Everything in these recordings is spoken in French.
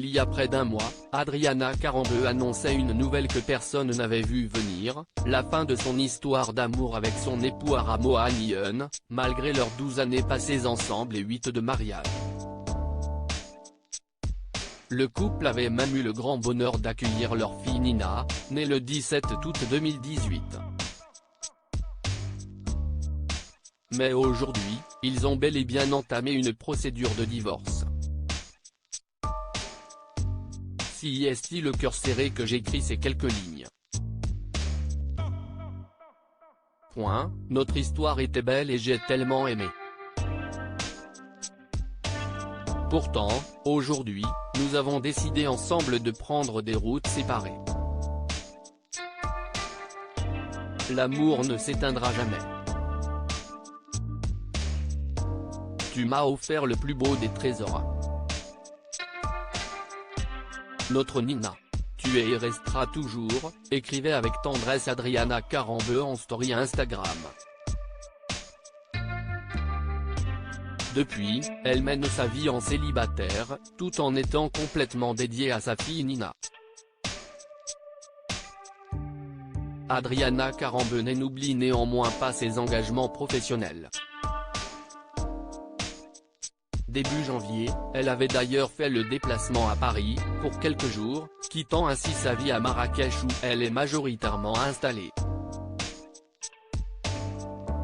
Il y a près d'un mois, Adriana Karembeu annonçait une nouvelle que personne n'avait vu venir, la fin de son histoire d'amour avec son époux Aram Ohanian, malgré leurs 12 années passées ensemble et 8 de mariage. Le couple avait même eu le grand bonheur d'accueillir leur fille Nina, née le 17 août 2018. Mais aujourd'hui, ils ont bel et bien entamé une procédure de divorce. Si est-il le cœur serré que j'écris ces quelques lignes. Notre histoire était belle et j'ai tellement aimé. Pourtant, aujourd'hui, nous avons décidé ensemble de prendre des routes séparées. L'amour ne s'éteindra jamais. Tu m'as offert le plus beau des trésors. Notre Nina. Tu es et resteras toujours, écrivait avec tendresse Adriana Karembeu en story Instagram. Depuis, elle mène sa vie en célibataire, tout en étant complètement dédiée à sa fille Nina. Adriana Karembeu n'oublie néanmoins pas ses engagements professionnels. Début janvier, elle avait d'ailleurs fait le déplacement à Paris, pour quelques jours, quittant ainsi sa vie à Marrakech où elle est majoritairement installée.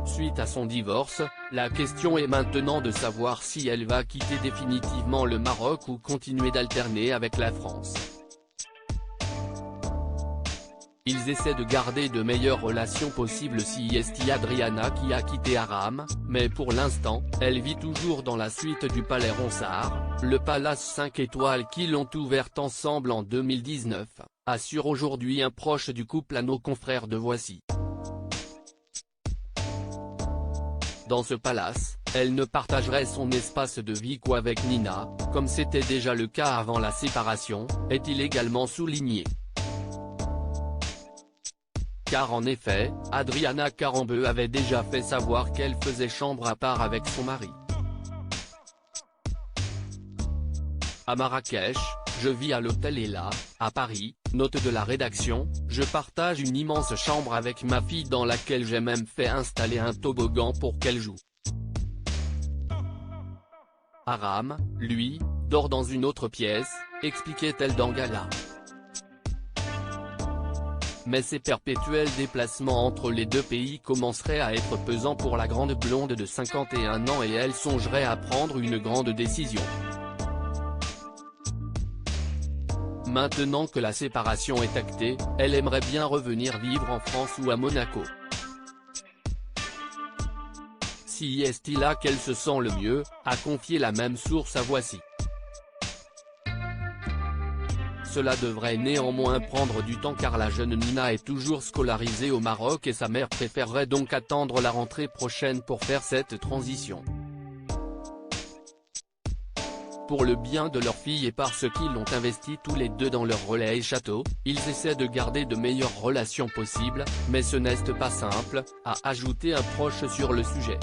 Suite à son divorce, la question est maintenant de savoir si elle va quitter définitivement le Maroc ou continuer d'alterner avec la France. Ils essaient de garder de meilleures relations possibles si est Adriana qui a quitté Aram, mais pour l'instant, elle vit toujours dans la suite du Palais Ronsard, le palace 5 étoiles qu'ils ont ouvert ensemble en 2019, assure aujourd'hui un proche du couple à nos confrères de Voici. Dans ce palace, elle ne partagerait son espace de vie qu'avec Nina, comme c'était déjà le cas avant la séparation, est-il également souligné. Car en effet, Adriana Karembeu avait déjà fait savoir qu'elle faisait chambre à part avec son mari. À Marrakech, je vis à l'hôtel et là, à Paris, note de la rédaction, je partage une immense chambre avec ma fille dans laquelle j'ai même fait installer un toboggan pour qu'elle joue. Aram, lui, dort dans une autre pièce, expliquait-elle dans Gala. Mais ces perpétuels déplacements entre les deux pays commenceraient à être pesants pour la grande blonde de 51 ans et elle songerait à prendre une grande décision. Maintenant que la séparation est actée, elle aimerait bien revenir vivre en France ou à Monaco. Si est-il là qu'elle se sent le mieux, a confié la même source à Voici. Cela devrait néanmoins prendre du temps car la jeune Nina est toujours scolarisée au Maroc et sa mère préférerait donc attendre la rentrée prochaine pour faire cette transition. Pour le bien de leur fille et parce qu'ils ont investi tous les deux dans leur relais et château, ils essaient de garder de meilleures relations possibles, mais ce n'est pas simple, a ajouté un proche sur le sujet.